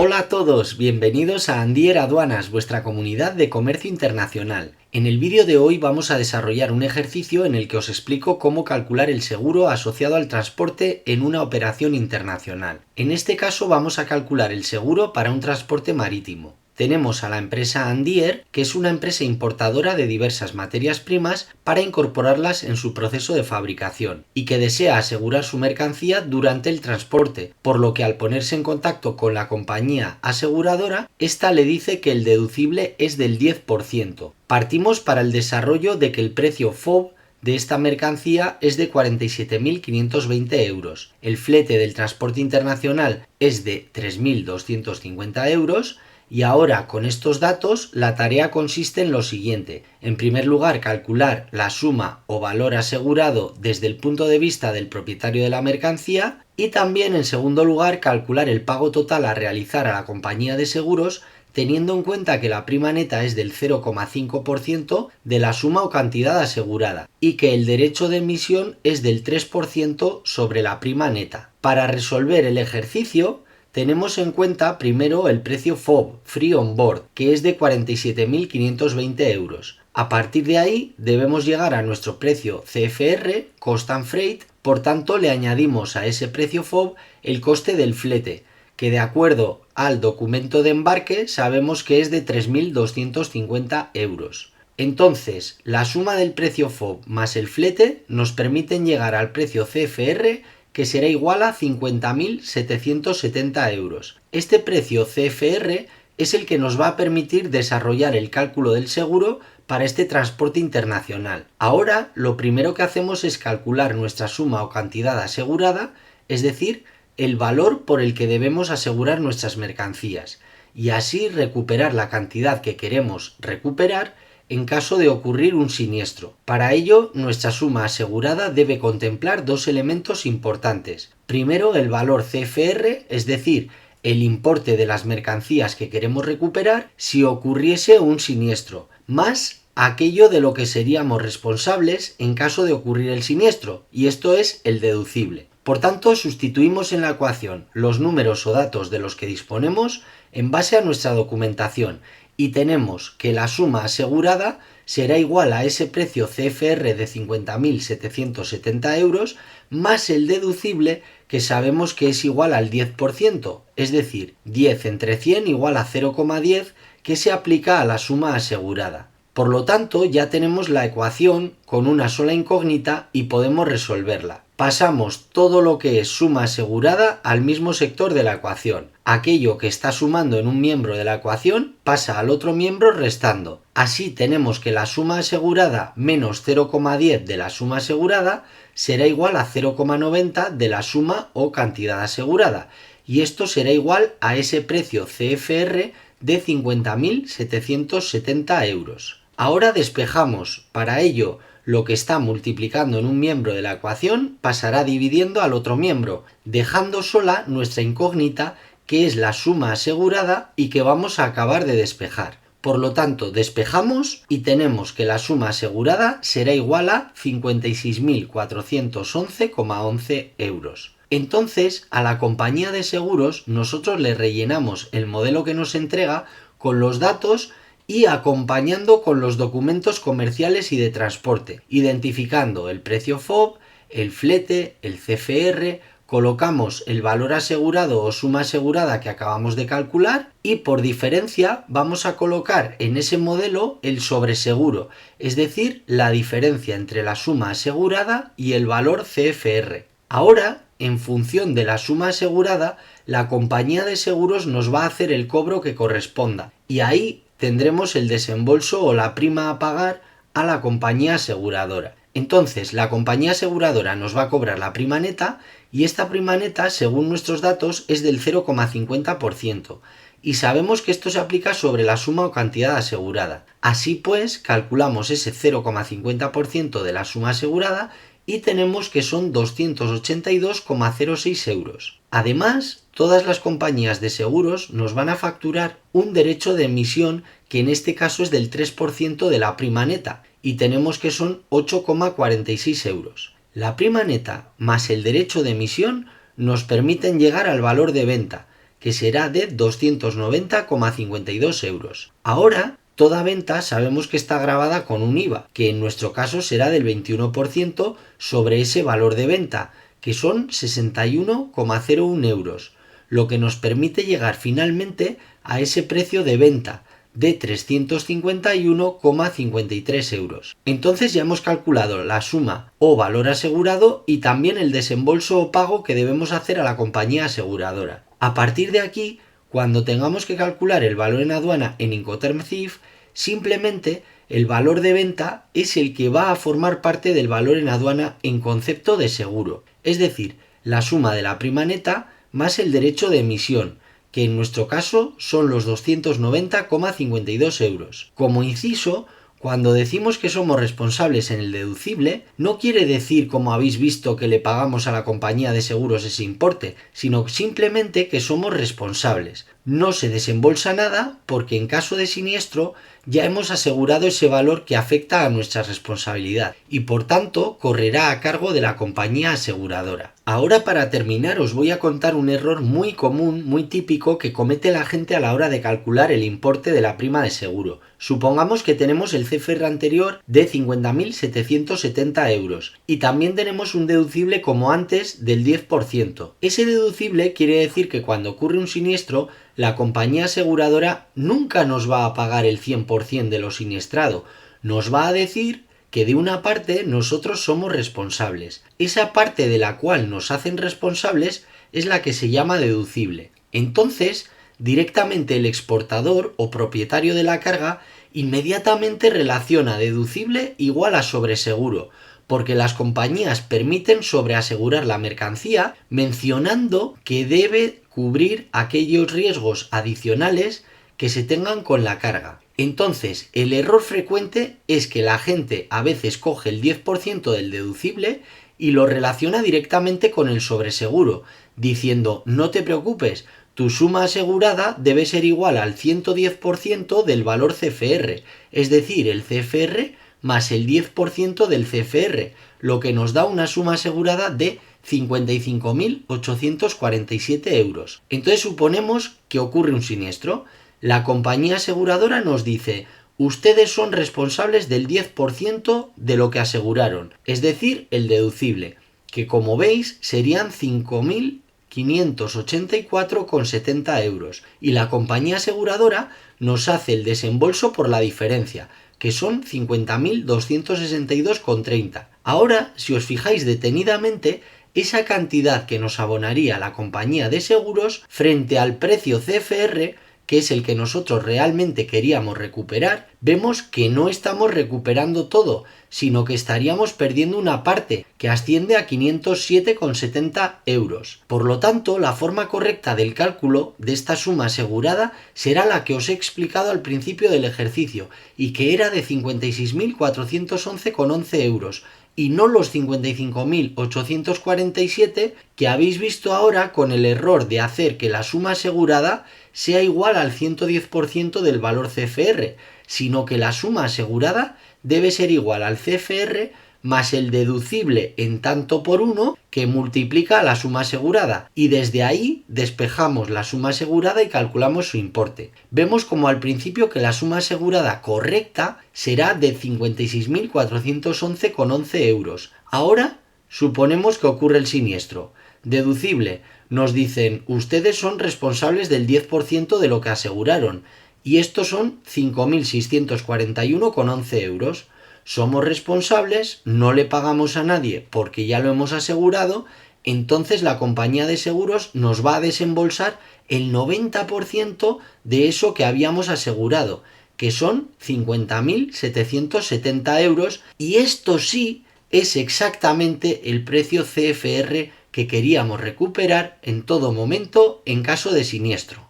Hola a todos, bienvenidos a Andier Aduanas, vuestra comunidad de comercio internacional. En el vídeo de hoy vamos a desarrollar un ejercicio en el que os explico cómo calcular el seguro asociado al transporte en una operación internacional. En este caso vamos a calcular el seguro para un transporte marítimo. Tenemos a la empresa Andier, que es una empresa importadora de diversas materias primas para incorporarlas en su proceso de fabricación y que desea asegurar su mercancía durante el transporte, por lo que al ponerse en contacto con la compañía aseguradora, esta le dice que el deducible es del 10%. Partimos para el desarrollo de que el precio FOB de esta mercancía es de 47.520 euros. El flete del transporte internacional es de 3.250 euros. Y ahora, con estos datos, la tarea consiste en lo siguiente. En primer lugar, calcular la suma o valor asegurado desde el punto de vista del propietario de la mercancía y también, en segundo lugar, calcular el pago total a realizar a la compañía de seguros teniendo en cuenta que la prima neta es del 0,5% de la suma o cantidad asegurada y que el derecho de emisión es del 3% sobre la prima neta. Para resolver el ejercicio, tenemos en cuenta primero el precio FOB, Free On Board, que es de 47.520 euros. A partir de ahí debemos llegar a nuestro precio CFR, Cost and Freight, por tanto le añadimos a ese precio FOB el coste del flete, que de acuerdo al documento de embarque sabemos que es de 3.250 euros. Entonces, la suma del precio FOB más el flete nos permiten llegar al precio CFR, que será igual a 50.770 euros. Este precio CFR es el que nos va a permitir desarrollar el cálculo del seguro para este transporte internacional. Ahora, lo primero que hacemos es calcular nuestra suma o cantidad asegurada, es decir, el valor por el que debemos asegurar nuestras mercancías, y así recuperar la cantidad que queremos recuperar en caso de ocurrir un siniestro. Para ello, nuestra suma asegurada debe contemplar dos elementos importantes. Primero, el valor CFR, es decir, el importe de las mercancías que queremos recuperar si ocurriese un siniestro, más aquello de lo que seríamos responsables en caso de ocurrir el siniestro, y esto es el deducible. Por tanto, sustituimos en la ecuación los números o datos de los que disponemos en base a nuestra documentación y tenemos que la suma asegurada será igual a ese precio CFR de 50.770 euros más el deducible, que sabemos que es igual al 10%, es decir, 10 entre 100 igual a 0,10, que se aplica a la suma asegurada. Por lo tanto, ya tenemos la ecuación con una sola incógnita y podemos resolverla. Pasamos todo lo que es suma asegurada al mismo sector de la ecuación. Aquello que está sumando en un miembro de la ecuación pasa al otro miembro restando. Así tenemos que la suma asegurada menos 0,10 de la suma asegurada será igual a 0,90 de la suma o cantidad asegurada. Y esto será igual a ese precio CFR de 50.770 euros. Ahora despejamos. Para ello, lo que está multiplicando en un miembro de la ecuación pasará dividiendo al otro miembro, dejando sola nuestra incógnita, que es la suma asegurada y que vamos a acabar de despejar. Por lo tanto, despejamos y tenemos que la suma asegurada será igual a 56.411,11 euros. Entonces, a la compañía de seguros nosotros le rellenamos el modelo que nos entrega con los datos y acompañando con los documentos comerciales y de transporte, identificando el precio FOB, el flete, el CFR, colocamos el valor asegurado o suma asegurada que acabamos de calcular y por diferencia vamos a colocar en ese modelo el sobreseguro, es decir, la diferencia entre la suma asegurada y el valor CFR. Ahora, en función de la suma asegurada, la compañía de seguros nos va a hacer el cobro que corresponda y ahí tendremos el desembolso o la prima a pagar a la compañía aseguradora. Entonces, la compañía aseguradora nos va a cobrar la prima neta y esta prima neta, según nuestros datos, es del 0,50%. Y sabemos que esto se aplica sobre la suma o cantidad asegurada. Así pues, calculamos ese 0,50% de la suma asegurada y tenemos que son 282,06 euros. Además, todas las compañías de seguros nos van a facturar un derecho de emisión que en este caso es del 3% de la prima neta y tenemos que son 8,46 euros. La prima neta más el derecho de emisión nos permiten llegar al valor de venta, que será de 290,52 euros. Ahora, toda venta sabemos que está gravada con un IVA, que en nuestro caso será del 21% sobre ese valor de venta, que son 61,01 euros, lo que nos permite llegar finalmente a ese precio de venta de 351,53 euros. Entonces ya hemos calculado la suma o valor asegurado y también el desembolso o pago que debemos hacer a la compañía aseguradora. A partir de aquí, cuando tengamos que calcular el valor en aduana en Incoterm CIF, simplemente el valor de venta es el que va a formar parte del valor en aduana en concepto de seguro, es decir, la suma de la prima neta más el derecho de emisión, que en nuestro caso son los 290,52 euros. Como inciso, cuando decimos que somos responsables en el deducible, no quiere decir, como habéis visto, que le pagamos a la compañía de seguros ese importe, sino simplemente que somos responsables. No se desembolsa nada porque en caso de siniestro ya hemos asegurado ese valor que afecta a nuestra responsabilidad y por tanto correrá a cargo de la compañía aseguradora. Ahora, para terminar, os voy a contar un error muy común, muy típico que comete la gente a la hora de calcular el importe de la prima de seguro. Supongamos que tenemos el CFR anterior de 50.770 euros y también tenemos un deducible como antes del 10%. Ese deducible quiere decir que cuando ocurre un siniestro, la compañía aseguradora nunca nos va a pagar el 100% de lo siniestrado. Nos va a decir que de una parte nosotros somos responsables. Esa parte de la cual nos hacen responsables es la que se llama deducible. Entonces, directamente el exportador o propietario de la carga inmediatamente relaciona deducible igual a sobreseguro, porque las compañías permiten sobreasegurar la mercancía mencionando que debe cubrir aquellos riesgos adicionales que se tengan con la carga. Entonces, el error frecuente es que la gente a veces coge el 10% del deducible y lo relaciona directamente con el sobreseguro, diciendo: no te preocupes, tu suma asegurada debe ser igual al 110% del valor CFR, es decir, el CFR más el 10% del CFR, lo que nos da una suma asegurada de 55.847 euros. Entonces suponemos que ocurre un siniestro. La compañía aseguradora nos dice: ustedes son responsables del 10% de lo que aseguraron, es decir, el deducible, que como veis serían 5.584,70 euros, y la compañía aseguradora nos hace el desembolso por la diferencia, que son 50.262,30. Ahora, si os fijáis detenidamente, esa cantidad que nos abonaría la compañía de seguros frente al precio CFR, que es el que nosotros realmente queríamos recuperar, vemos que no estamos recuperando todo, sino que estaríamos perdiendo una parte que asciende a 507,70 euros. Por lo tanto, la forma correcta del cálculo de esta suma asegurada será la que os he explicado al principio del ejercicio y que era de 56.411,11 euros. Y no los 55.847 que habéis visto ahora con el error de hacer que la suma asegurada sea igual al 110% del valor CFR, sino que la suma asegurada debe ser igual al CFR más el deducible en tanto por 1 que multiplica la suma asegurada, y desde ahí despejamos la suma asegurada y calculamos su importe. Vemos como al principio que la suma asegurada correcta será de 56.411,11 euros. Ahora suponemos que ocurre el siniestro. Deducible, nos dicen: ustedes son responsables del 10% de lo que aseguraron, y estos son 5.641,11 euros. Somos responsables, no le pagamos a nadie porque ya lo hemos asegurado, entonces la compañía de seguros nos va a desembolsar el 90% de eso que habíamos asegurado, que son 50.770 euros, y esto sí es exactamente el precio CFR que queríamos recuperar en todo momento en caso de siniestro.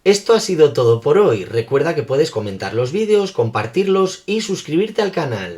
Esto ha sido todo por hoy. Recuerda que puedes comentar los vídeos, compartirlos y suscribirte al canal.